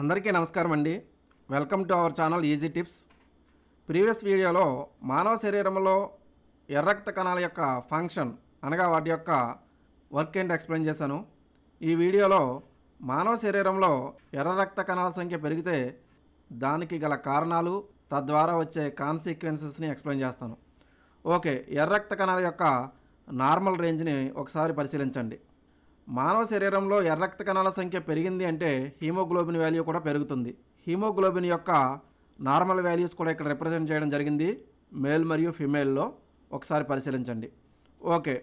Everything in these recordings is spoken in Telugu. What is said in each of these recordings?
అందరికీ నమస్కారం అండి. Welcome to our channel easy tips. Previous వీడియోలో మానవ శరీరంలో ఎర్ర రక్త కణాల యొక్క ఫంక్షన్ అనగా వాటి యొక్క వర్క్ ఏంటి ఎక్స్ప్లెయిన్ చేశాను. ఈ వీడియోలో మానవ శరీరంలో ఎర్ర రక్త కణాల సంఖ్య పెరిగితే దానికి గల కారణాలు, తద్వారా వచ్చే కాన్సిక్వెన్సెస్ని ఎక్స్ప్లెయిన్ చేస్తాను. ఓకే, ఎర్ర రక్త కణాల యొక్క నార్మల్ రేంజ్ని ఒకసారి పరిశీలించండి. మానవ శరీరంలో ఎర్ర రక్త కణాల సంఖ్య పెరిగింది అంటే హీమోగ్లోబిన్ వాల్యూ కూడా పెరుగుతుంది. హీమోగ్లోబిన్ యొక్క నార్మల్ వాల్యూస్ కూడా ఇక్కడ రిప్రజెంట్ చేయడం జరిగింది మేల్ మరియు ఫిమేల్లో. ఒకసారి పరిశీలించండి. ఓకే,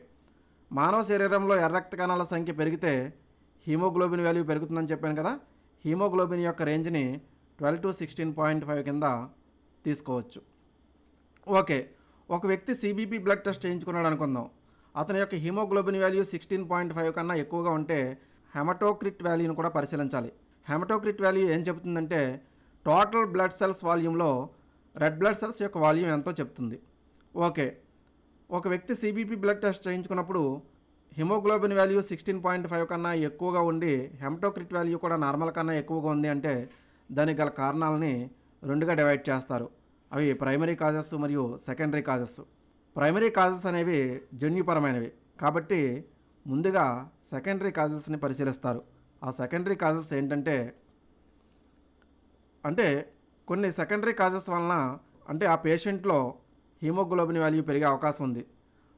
మానవ శరీరంలో ఎర్ర రక్త కణాల సంఖ్య పెరిగితే హీమోగ్లోబిన్ వాల్యూ పెరుగుతుందని చెప్పాను కదా. హీమోగ్లోబిన్ యొక్క రేంజ్ని 12 to 16.5 కింద తీసుకోవచ్చు. ఓకే, ఒక వ్యక్తి సిబిపి బ్లడ్ టెస్ట్ చేయించుకున్నాడు అనుకుందాం. అతని యొక్క హీమోగ్లోబిన్ వాల్యూ 16.5 కన్నా ఎక్కువగా ఉంటే హెమటోక్రిట్ వాల్యూని కూడా పరిశీలించాలి. హెమటోక్రిట్ వాల్యూ ఏం చెబుతుందంటే టోటల్ బ్లడ్ సెల్స్ వాల్యూమ్లో రెడ్ బ్లడ్ సెల్స్ యొక్క వాల్యూమ్ ఎంతో చెప్తుంది. ఓకే, ఒక వ్యక్తి సిబిపి బ్లడ్ టెస్ట్ చేయించుకున్నప్పుడు హిమోగ్లోబిన్ వాల్యూ 16.5 కన్నా ఎక్కువగా ఉండి హెమటోక్రిట్ వాల్యూ కూడా నార్మల్ కన్నా ఎక్కువగా ఉంది అంటే దానికి గల కారణాలని రెండుగా డివైడ్ చేస్తారు. అవి ప్రైమరీ కాజెస్ మరియు సెకండరీ కాజెస్. ప్రైమరీ కాజెస్ అనేవి జన్యుపరమైనవి కాబట్టి ముందుగా సెకండరీ కాజెస్ని పరిశీలిస్తారు. ఆ సెకండరీ కాజెస్ ఏంటంటే కొన్ని సెకండరీ కాజెస్ వలన ఆ పేషెంట్లో హీమోగ్లోబిన్ వాల్యూ పెరిగే అవకాశం ఉంది.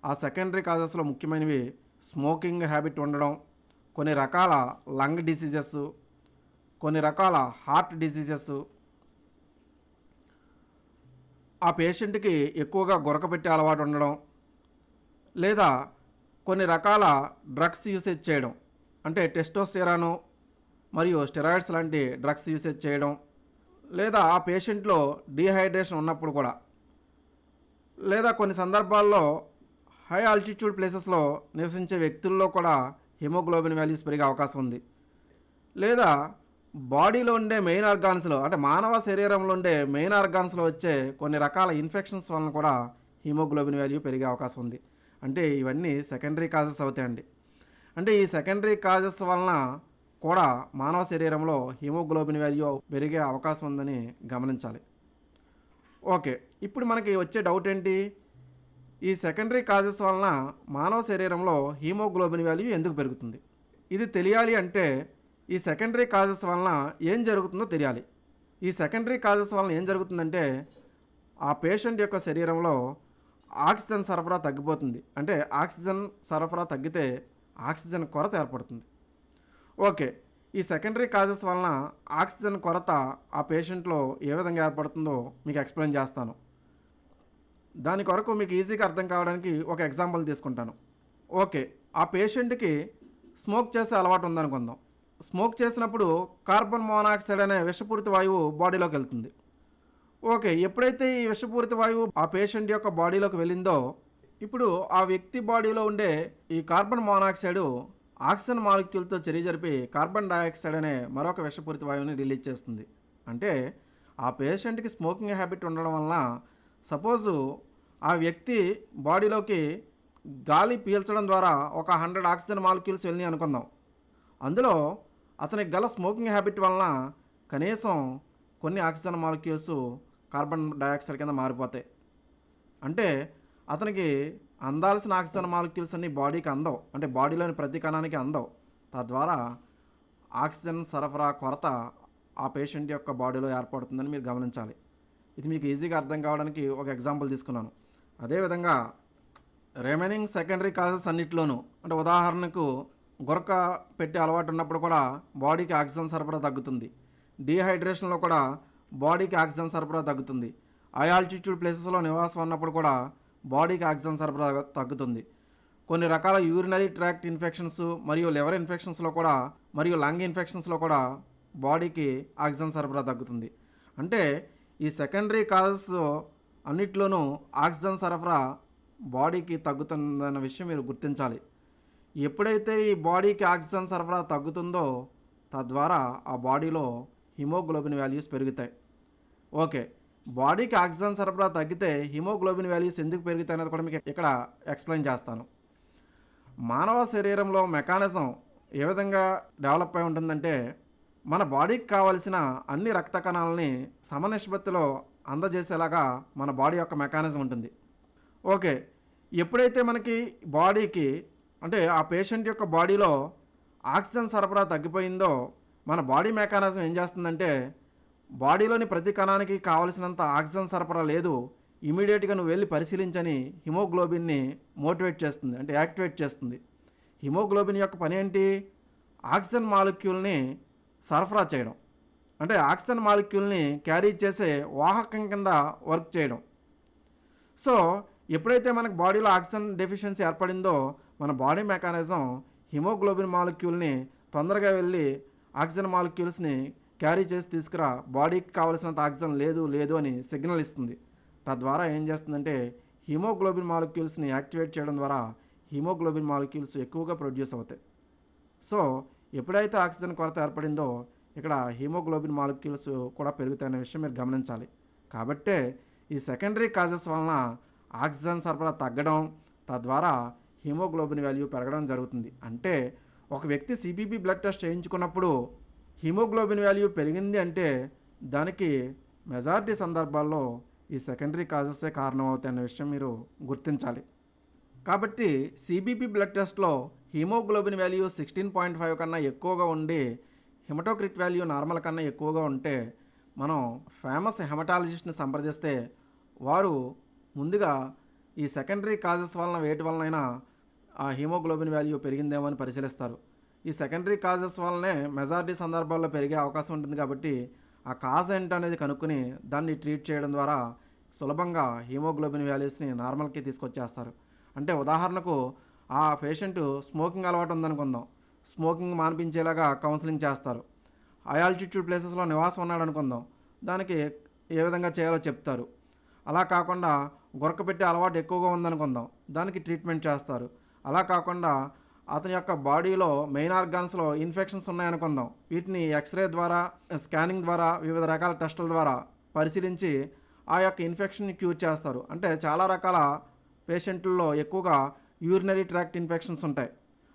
ఆ సెకండరీ కాజెస్లో ముఖ్యమైనవి స్మోకింగ్ హ్యాబిట్ ఉండడం, కొన్ని రకాల లంగ్ డిసీజెస్, కొన్ని రకాల హార్ట్ డిసీజెస్, ఆ పేషెంట్కి ఎక్కువగా గురక పెట్టే అలవాటు ఉండడం, లేదా కొన్ని రకాల డ్రగ్స్ యూసేజ్ చేయడం, టెస్టోస్టెరాను మరియు స్టెరాయిడ్స్ లాంటి డ్రగ్స్ యూసేజ్ చేయడం, లేదా ఆ పేషెంట్లో డీహైడ్రేషన్ ఉన్నప్పుడు కూడా, లేదా కొన్ని సందర్భాల్లో హై ఆల్టిట్యూడ్ ప్లేసెస్లో నివసించే వ్యక్తుల్లో కూడా హిమోగ్లోబిన్ వాల్యూస్ పెరిగే అవకాశం ఉంది. లేదా బాడీలో ఉండే మెయిన్ ఆర్గాన్స్లో మానవ శరీరంలో ఉండే మెయిన్ ఆర్గాన్స్లో వచ్చే కొన్ని రకాల ఇన్ఫెక్షన్స్ వలన కూడా హీమోగ్లోబిన్ వాల్యూ పెరిగే అవకాశం ఉంది. ఇవన్నీ సెకండరీ కాజెస్ అవుతాయండి. ఈ సెకండరీ కాజెస్ వలన కూడా మానవ శరీరంలో హీమోగ్లోబిన్ వాల్యూ పెరిగే అవకాశం ఉందని గమనించాలి. ఓకే, ఇప్పుడు మనకి వచ్చే డౌట్ ఏంటి? ఈ సెకండరీ కాజెస్ వలన మానవ శరీరంలో హీమోగ్లోబిన్ వాల్యూ ఎందుకు పెరుగుతుంది? ఇది తెలియాలి అంటే ఈ సెకండరీ కాజెస్ వలన ఏం జరుగుతుందో తెలియాలి. ఈ సెకండరీ కాజెస్ వలన ఏం జరుగుతుందంటే ఆ పేషెంట్ యొక్క శరీరంలో ఆక్సిజన్ సరఫరా తగ్గిపోతుంది. ఆక్సిజన్ సరఫరా తగ్గితే ఆక్సిజన్ కొరత ఏర్పడుతుంది. ఓకే, ఈ సెకండరీ కాజెస్ వలన ఆక్సిజన్ కొరత ఆ పేషెంట్లో ఏ విధంగా ఏర్పడుతుందో మీకు ఎక్స్ప్లెయిన్ చేస్తాను. దాని కొరకు మీకు ఈజీగా అర్థం కావడానికి ఒక ఎగ్జాంపుల్ తీసుకుంటాను. ఓకే, ఆ పేషెంట్కి స్మోక్ చేసే అలవాటు ఉందనుకుందాం. స్మోక్ చేసినప్పుడు కార్బన్ మోనాక్సైడ్ అనే విషపూరిత వాయువు బాడీలోకి వెళ్తుంది. ఓకే, ఎప్పుడైతే ఈ విషపూరిత వాయువు ఆ పేషెంట్ యొక్క బాడీలోకి వెళ్ళిందో ఇప్పుడు ఆ వ్యక్తి బాడీలో ఉండే ఈ కార్బన్ మోనాక్సైడ్ ఆక్సిజన్ మాలిక్యూల్తో చర్య జరిపి కార్బన్ డయాక్సైడ్ అనే మరొక విషపూరిత వాయువుని రిలీజ్ చేస్తుంది. ఆ పేషెంట్కి స్మోకింగ్ హ్యాబిట్ ఉండడం వలన సపోజు ఆ వ్యక్తి బాడీలోకి గాలి పీల్చడం ద్వారా ఒక 100 ఆక్సిజన్ మాలిక్యూల్స్ వెళ్ళినాయి అనుకుందాం. అందులో అతనికి గల స్మోకింగ్ హ్యాబిట్ వలన కనీసం కొన్ని ఆక్సిజన్ మాలిక్యూల్స్ కార్బన్ డయాక్సైడ్ కింద మారిపోతాయి. అతనికి అందాల్సిన ఆక్సిజన్ మాలిక్యూల్స్ అన్నీ బాడీకి అందవు, బాడీలోని ప్రతి కణానికి అందవు. తద్వారా ఆక్సిజన్ సరఫరా కొరత ఆ పేషెంట్ యొక్క బాడీలో ఏర్పడుతుందని మీరు గమనించాలి. ఇది మీకు ఈజీగా అర్థం కావడానికి ఒక ఎగ్జాంపుల్ తీసుకున్నాను. అదేవిధంగా రిమైనింగ్ సెకండరీ కాజెస్ అన్నిటిలోనూ ఉదాహరణకు గురక పెట్టే అలవాటు ఉన్నప్పుడు కూడా బాడీకి ఆక్సిజన్ సరఫరా తగ్గుతుంది. డీహైడ్రేషన్లో కూడా బాడీకి ఆక్సిజన్ సరఫరా తగ్గుతుంది. హై ఆల్టిట్యూడ్ ప్లేసెస్లో నివాసం ఉన్నప్పుడు కూడా బాడీకి ఆక్సిజన్ సరఫరా తగ్గుతుంది. కొన్ని రకాల యూరినరీ ట్రాక్ట్ ఇన్ఫెక్షన్స్ మరియు లివర్ ఇన్ఫెక్షన్స్లో కూడా మరియు లంగ్ ఇన్ఫెక్షన్స్లో కూడా బాడీకి ఆక్సిజన్ సరఫరా తగ్గుతుంది. ఈ సెకండరీ కాజెస్ అన్నిట్లోనూ ఆక్సిజన్ సరఫరా బాడీకి తగ్గుతుందన్న విషయం మీరు గుర్తించాలి. ఎప్పుడైతే ఈ బాడీకి ఆక్సిజన్ సరఫరా తగ్గుతుందో తద్వారా ఆ బాడీలో హిమోగ్లోబిన్ వాల్యూస్ పెరుగుతాయి. ఓకే, బాడీకి ఆక్సిజన్ సరఫరా తగ్గితే హిమోగ్లోబిన్ వాల్యూస్ ఎందుకు పెరుగుతాయి అనేది కూడా మీకు ఇక్కడ ఎక్స్ప్లెయిన్ చేస్తాను. మానవ శరీరంలో మెకానిజం ఏ విధంగా డెవలప్ అయి ఉంటుందంటే మన బాడీకి కావలసిన అన్ని రక్త కణాలని సమనిష్పత్తిలో అందజేసేలాగా మన బాడీ యొక్క మెకానిజం ఉంటుంది. ఓకే. ఎప్పుడైతే మనకి బాడీకి అంటే ఆ పేషెంట్ యొక్క బాడీలో ఆక్సిజన్ సరఫరా తగ్గిపోయిందో మన బాడీ మెకానిజం ఏం చేస్తుందంటే బాడీలోని ప్రతి కణానికి కావలసినంత ఆక్సిజన్ సరఫరా లేదు, ఇమీడియట్గా నువ్వు వెళ్ళి పరిశీలించని హిమోగ్లోబిన్ని మోటివేట్ చేస్తుంది, అంటే యాక్టివేట్ చేస్తుంది. హిమోగ్లోబిన్ యొక్క పని ఏంటి? ఆక్సిజన్ మాలిక్యూల్ని సరఫరా చేయడం, అంటే ఆక్సిజన్ మాలిక్యూల్ని క్యారీ చేసే వాహకం కింద వర్క్ చేయడం. సో ఎప్పుడైతే మనకు బాడీలో ఆక్సిజన్ డెఫిషియన్సీ ఏర్పడిందో మన బాడీ మెకానిజం హిమోగ్లోబిన్ మాలిక్యూల్ని తొందరగా వెళ్ళి ఆక్సిజన్ మాలిక్యూల్స్ని క్యారీ చేసి తీసుకురా, బాడీకి కావలసినంత ఆక్సిజన్ లేదు లేదు అని సిగ్నల్ ఇస్తుంది. తద్వారా ఏం చేస్తుందంటే హిమోగ్లోబిన్ మాలిక్యూల్స్ని యాక్టివేట్ చేయడం ద్వారా హిమోగ్లోబిన్ మాలిక్యూల్స్ ఎక్కువగా ప్రొడ్యూస్ అవుతాయి. సో ఎప్పుడైతే ఆక్సిజన్ కొరత ఏర్పడిందో ఇక్కడ హిమోగ్లోబిన్ మాలిక్యూల్స్ కూడా పెరుగుతాయనే విషయం మీరు గమనించాలి. కాబట్టే ఈ సెకండరీ కాజెస్ వలన ఆక్సిజన్ సరఫరా తగ్గడం, తద్వారా హిమోగ్లోబిన్ వాల్యూ పెరగడం జరుగుతుంది. అంటే ఒక వ్యక్తి సిబిపి బ్లడ్ టెస్ట్ చేయించుకున్నప్పుడు హిమోగ్లోబిన్ వాల్యూ పెరిగింది అంటే దానికి మెజారిటీ సందర్భాల్లో ఈ సెకండరీ కాజెసే కారణం అవుతాయి అనే విషయం మీరు గుర్తించాలి. కాబట్టి సిబిపి బ్లడ్ టెస్ట్లో హిమోగ్లోబిన్ వాల్యూ 16.5 కన్నా ఎక్కువగా ఉండి హిమటోక్రిట్ వాల్యూ నార్మల్ కన్నా ఎక్కువగా ఉంటే మనం ఫేమస్ హెమటాలజిస్ట్ని సంప్రదిస్తే వారు ముందుగా ఈ సెకండరీ కాజెస్ వలన వేటి వలనైనా ఆ హిమోగ్లోబిన్ వాల్యూ పెరిగిందేమో అని పరిశీలిస్తారు. ఈ సెకండరీ కాజెస్ వల్లనే మెజారిటీ సందర్భాల్లో పెరిగే అవకాశం ఉంటుంది. కాబట్టి ఆ కాజ్ ఏంటనేది కనుక్కొని దాన్ని ట్రీట్ చేయడం ద్వారా సులభంగా హిమోగ్లోబిన్ వాల్యూస్ని నార్మల్కి తీసుకొచ్చేస్తారు. అంటే ఉదాహరణకు ఆ పేషెంట్ స్మోకింగ్ అలవాటు ఉందనుకుందాం, స్మోకింగ్ మాన్పించేలాగా కౌన్సిలింగ్ చేస్తారు. హై ఆల్టిట్యూడ్ ప్లేసెస్లో నివాసం ఉన్నాడు అనుకుందాం, దానికి ఏ విధంగా చేయాలో చెప్తారు. అలా కాకుండా గురక పెట్టే అలవాటు ఎక్కువగా ఉందనుకుందాం, దానికి ట్రీట్మెంట్ చేస్తారు. అలా కాకుండా అతని యొక్క బాడీలో మెయిన్ ఆర్గాన్స్లో ఇన్ఫెక్షన్స్ ఉన్నాయనుకుందాం, వీటిని ఎక్స్రే ద్వారా, స్కానింగ్ ద్వారా, వివిధ రకాల టెస్టుల ద్వారా పరిశీలించి ఆ యొక్క ఇన్ఫెక్షన్ని క్యూర్ చేస్తారు. అంటే చాలా రకాల పేషెంట్లలో ఎక్కువగా యూరినరీ ట్రాక్ట్ ఇన్ఫెక్షన్స్ ఉంటాయి,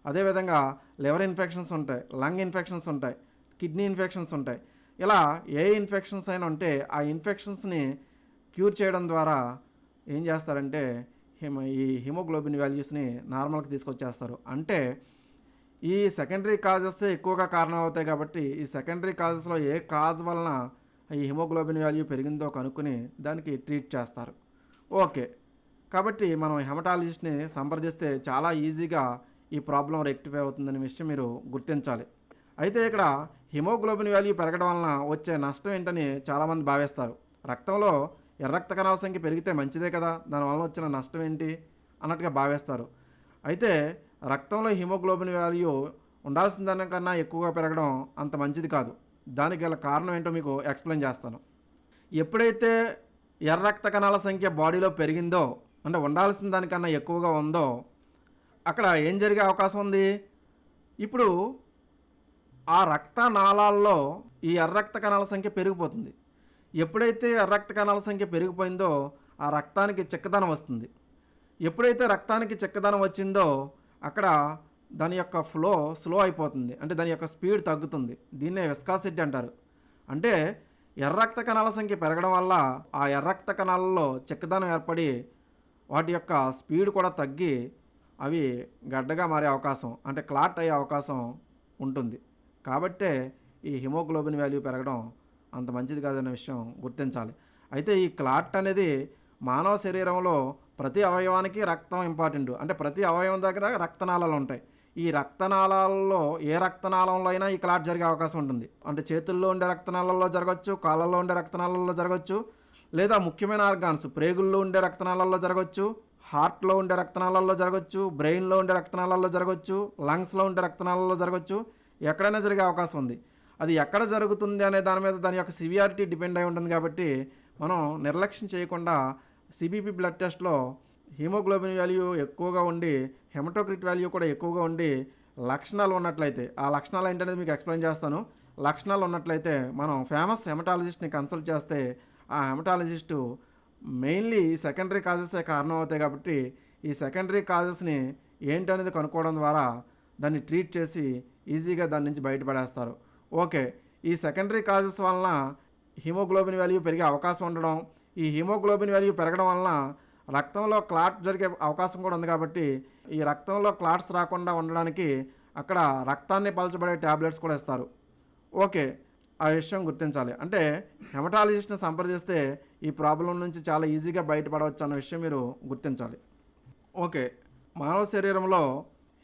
అదేవిధంగా లివర్ ఇన్ఫెక్షన్స్ ఉంటాయి, లంగ్ ఇన్ఫెక్షన్స్ ఉంటాయి, కిడ్నీ ఇన్ఫెక్షన్స్ ఉంటాయి. ఇలా ఏ ఇన్ఫెక్షన్స్ అయినా ఉంటే ఆ ఇన్ఫెక్షన్స్ని క్యూర్ చేయడం ద్వారా ఏం చేస్తారంటే ఈ హిమోగ్లోబిన్ వాల్యూస్ని నార్మల్కి తీసుకొచ్చేస్తారు. అంటే ఈ సెకండరీ కాజెస్ ఎక్కువగా కారణం అవుతాయి. కాబట్టి ఈ సెకండరీ కాజెస్లో ఏ కాజ్ వలన ఈ హిమోగ్లోబిన్ వాల్యూ పెరిగిందో కనుక్కొని దానికి ట్రీట్ చేస్తారు. ఓకే. కాబట్టి మనం హెమటాలజిస్ట్ని సంప్రదిస్తే చాలా ఈజీగా ఈ ప్రాబ్లం రెక్టిఫై అవుతుందనే విషయం మీరు గుర్తించాలి. అయితే ఇక్కడ హిమోగ్లోబిన్ వాల్యూ పెరగడం వలన వచ్చే నష్టం ఏంటని చాలామంది భావిస్తారు. రక్తంలో ఎర్ర రక్త కణాల సంఖ్య పెరిగితే మంచిదే కదా, దానివల్ల వచ్చిన నష్టం ఏంటి అన్నట్టుగా భావిస్తారు. అయితే రక్తంలో హిమోగ్లోబిన్ వాల్యూ ఉండాల్సిన దానికన్నా ఎక్కువగా పెరగడం అంత మంచిది కాదు. దానికి గల కారణం ఏంటో మీకు ఎక్స్ప్లెయిన్ చేస్తాను. ఎప్పుడైతే ఎర్ర రక్త కణాల సంఖ్య బాడీలో పెరిగిందో, అంటే ఉండాల్సిన దానికన్నా ఎక్కువగా ఉందో, అక్కడ ఏం జరిగే అవకాశం ఉంది? ఇప్పుడు ఆ రక్త నాళాల్లో ఈ ఎర్ర రక్త కణాల సంఖ్య పెరిగిపోతుంది. ఎప్పుడైతే ఎర్ర రక్త కణాల సంఖ్య పెరిగిపోయిందో ఆ రక్తానికి చిక్కదనం వస్తుంది. ఎప్పుడైతే రక్తానికి చిక్కదనం వచ్చిందో అక్కడ దాని యొక్క ఫ్లో స్లో అయిపోతుంది, అంటే దాని యొక్క స్పీడ్ తగ్గుతుంది. దీన్నే విస్కాసిటీ అంటారు. అంటే ఎర్ర రక్త కణాల సంఖ్య పెరగడం వల్ల ఆ ఎర్ర రక్త కణాలలో చిక్కదనం ఏర్పడి వాటి యొక్క స్పీడ్ కూడా తగ్గి అవి గడ్డగా మారే అవకాశం, అంటే క్లాట్ అయ్యే అవకాశం ఉంటుంది. కాబట్టే ఈ హిమోగ్లోబిన్ వాల్యూ పెరగడం అంత మంచిది కాదనే విషయం గుర్తించాలి. అయితే ఈ క్లాట్ అనేది మానవ శరీరంలో ప్రతి అవయవానికి రక్తం ఇంపార్టెంట్. అంటే ప్రతి అవయవం దగ్గర రక్తనాళాలు ఉంటాయి. ఈ రక్తనాళాలలో ఏ రక్తనాళంలో అయినా ఈ క్లాట్ జరిగే అవకాశం ఉంటుంది. అంటే చేతుల్లో ఉండే రక్తనాళాల్లో జరగచ్చు, కాళ్ళల్లో ఉండే రక్తనాళాల్లో జరగచ్చు, లేదా ముఖ్యమైన ఆర్గాన్స్ ప్రేగుల్లో ఉండే రక్తనాళాల్లో జరగచ్చు, హార్ట్లో ఉండే రక్తనాళాల్లో జరగచ్చు, బ్రెయిన్లో ఉండే రక్తనాళాల్లో జరగచ్చు, లంగ్స్లో ఉండే రక్తనాళాల్లో జరగచ్చు. ఎక్కడైనా జరిగే అవకాశం ఉంది. అది ఎక్కడ జరుగుతుంది అనే దాని మీద దాని యొక్క సివియారిటీ డిపెండ్ అయి ఉంటుంది. కాబట్టి మనం నిర్లక్ష్యం చేయకుండా సిబిపి బ్లడ్ టెస్ట్లో హిమోగ్లోబిన్ వాల్యూ ఎక్కువగా ఉండి హెమటోక్రిట్ వాల్యూ కూడా ఎక్కువగా ఉండి లక్షణాలు ఉన్నట్లయితే, ఆ లక్షణాలు ఏంటనేది మీకు ఎక్స్ప్లెయిన్ చేస్తాను. లక్షణాలు ఉన్నట్లయితే మనం ఫేమస్ హెమటాలజిస్ట్ని కన్సల్ట్ చేస్తే ఆ హెమటాలజిస్టు మెయిన్లీ సెకండరీ కాజెసే కారణం అవుతాయి. కాబట్టి ఈ సెకండరీ కాజెస్ని ఏంటనేది కనుక్కోవడం ద్వారా దాన్ని ట్రీట్ చేసి ఈజీగా దాని నుంచి బయటపడేస్తారు. ఓకే. ఈ సెకండరీ కాజెస్ వలన హిమోగ్లోబిన్ వాల్యూ పెరిగే అవకాశం ఉండడం, ఈ హిమోగ్లోబిన్ వాల్యూ పెరగడం వలన రక్తంలో క్లాట్ జరిగే అవకాశం కూడా ఉంది. కాబట్టి ఈ రక్తంలో క్లాట్స్ రాకుండా ఉండడానికి అక్కడ రక్తాన్ని పలచబడే ట్యాబ్లెట్స్ కూడా ఇస్తారు. ఓకే, ఆ విషయం గుర్తించాలి. అంటే హెమటాలజిస్ట్ని సంప్రదిస్తే ఈ ప్రాబ్లం నుంచి చాలా ఈజీగా బయటపడవచ్చు అన్న విషయం మీరు గుర్తించాలి. ఓకే, మానవ శరీరంలో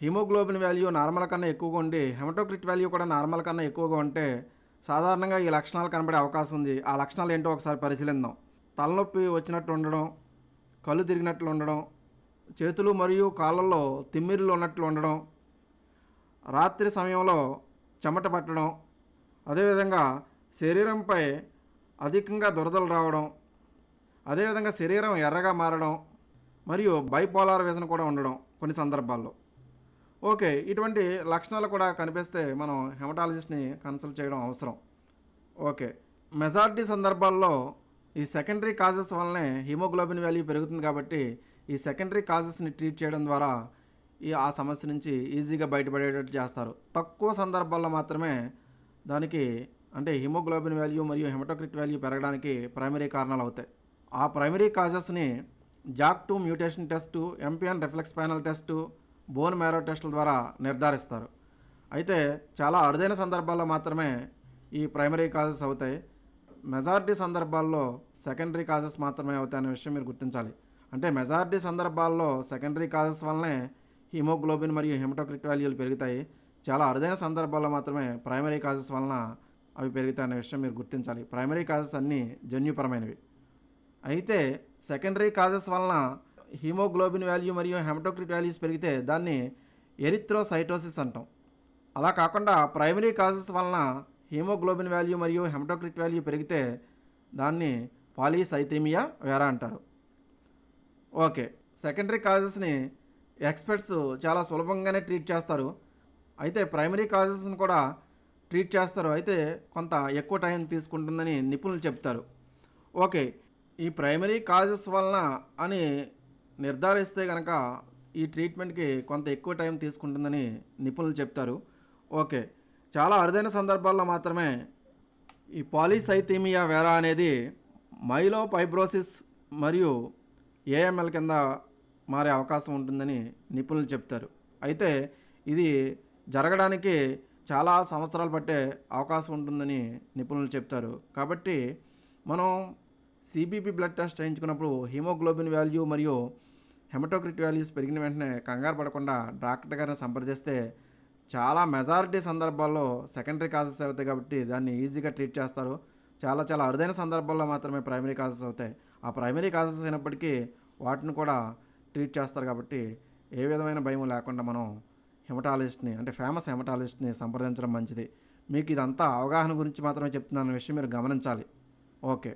హిమోగ్లోబిన్ వాల్యూ నార్మల్ కన్నా ఎక్కువగా ఉండి హెమటోక్రిట్ వాల్యూ కూడా నార్మల్ కన్నా ఎక్కువగా ఉంటే సాధారణంగా ఈ లక్షణాలు కనబడే అవకాశం ఉంది. ఆ లక్షణాలు ఏంటో ఒకసారి పరిశీలిద్దాం. తలనొప్పి వచ్చినట్టు ఉండడం, కళ్ళు తిరిగినట్లు ఉండడం, చేతులు మరియు కాళ్ళల్లో తిమ్మిర్లు ఉన్నట్లు ఉండడం, రాత్రి సమయంలో చెమట పట్టడం, అదేవిధంగా శరీరంపై అధికంగా దురదలు రావడం, అదేవిధంగా శరీరం ఎర్రగా మారడం మరియు బైపోలార్ విజన్ కూడా ఉండడం కొన్ని సందర్భాల్లో. ఓకే, ఇటువంటి లక్షణాలు కూడా కనిపిస్తే మనం హెమటాలజిస్ట్ని కన్సల్ట్ చేయడం అవసరం. ఓకే, మెజారిటీ సందర్భాల్లో ఈ సెకండరీ కాజెస్ వల్లనే హిమోగ్లోబిన్ వాల్యూ పెరుగుతుంది. కాబట్టి ఈ సెకండరీ కాజెస్ని ట్రీట్ చేయడం ద్వారా ఆ సమస్య నుంచి ఈజీగా బయటపడేటట్టు చేస్తారు. తక్కువ సందర్భాల్లో మాత్రమే దానికి అంటే హిమోగ్లోబిన్ వాల్యూ మరియు హెమటోక్రిట్ వాల్యూ పెరగడానికి ప్రైమరీ కారణాలు అవుతాయి. ఆ ప్రైమరీ కాజెస్ని JAK2 mutation test, MPN reflex panel test, bone marrow టెస్టుల ద్వారా నిర్ధారిస్తారు. అయితే చాలా అరుదైన సందర్భాల్లో మాత్రమే ఈ ప్రైమరీ కాజెస్ అవుతాయి. మెజారిటీ సందర్భాల్లో సెకండరీ కాజెస్ మాత్రమే అవుతాయి అనే విషయం మీరు గుర్తించాలి. అంటే మెజారిటీ సందర్భాల్లో సెకండరీ కాజెస్ వల్లనే హిమోగ్లోబిన్ మరియు హెమటోక్రిట్ వాల్యూలు పెరుగుతాయి. చాలా అరుదైన సందర్భాల్లో మాత్రమే ప్రైమరీ కాజెస్ వలన అవి పెరుగుతాయి అనే విషయం మీరు గుర్తించాలి. ప్రైమరీ కాజెస్ అన్నీ జన్యుపరమైనవి. అయితే సెకండరీ కాజెస్ వలన హిమోగ్లోబిన్ వాల్యూ మరియు హెమటోక్రిట్ వాల్యూస్ పెరిగితే దాన్ని ఎరిథ్రోసైటోసిస్ అంటాం. అలా కాకుండా ప్రైమరీ కాజెస్ వలన హిమోగ్లోబిన్ వాల్యూ మరియు హెమటోక్రిట్ వాల్యూ పెరిగితే దాన్ని పాలీసైథీమియా వేరా అంటారు. ఓకే, సెకండరీ కాజెస్ని ఎక్స్పర్ట్స్ చాలా సులభంగానే ట్రీట్ చేస్తారు. అయితే ప్రైమరీ కాజెస్ని కూడా ట్రీట్ చేస్తారు. అయితే కొంత ఎక్కువ టైం తీసుకుంటుందని నిపుణులు చెప్తారు. ఓకే, ఈ ప్రైమరీ కాజెస్ వలన అని నిర్ధారిస్తే కనుక ఈ ట్రీట్మెంట్కి కొంత ఎక్కువ టైం తీసుకుంటుందని నిపుణులు చెప్తారు. ఓకే, చాలా అరుదైన సందర్భాల్లో మాత్రమే ఈ పాలీసైథీమియా వేరా అనేది మైలోఫైబ్రోసిస్ మరియు AML కింద మారే అవకాశం ఉంటుందని నిపుణులు చెప్తారు. అయితే ఇది జరగడానికి చాలా సంవత్సరాలు పట్టే అవకాశం ఉంటుందని నిపుణులు చెప్తారు. కాబట్టి మనం CBP బ్లడ్ టెస్ట్ చేయించుకున్నప్పుడు హిమోగ్లోబిన్ వాల్యూ మరియు హెమటోక్రిట్ వాల్యూస్ పెరిగిన వెంటనే కంగారు పడకుండా డాక్టర్ గారిని సంప్రదిస్తే చాలా మెజారిటీ సందర్భాల్లో సెకండరీ కాజెస్ అవుతాయి. కాబట్టి దాన్ని ఈజీగా ట్రీట్ చేస్తారు. చాలా చాలా అరుదైన సందర్భాల్లో మాత్రమే ప్రైమరీ కాజెస్ అవుతాయి. ఆ ప్రైమరీ కాజెస్ అయినప్పటికీ వాటిని కూడా ట్రీట్ చేస్తారు. కాబట్టి ఏ విధమైన భయం లేకుండా మనం హెమటాలజిస్ట్ని అంటే ఫేమస్ హెమటాలజిస్ట్ని సంప్రదించడం మంచిది. మీకు ఇదంతా అవగాహన గురించి మాత్రమే చెప్తున్నాను విషయం మీరు గమనించాలి. ఓకే.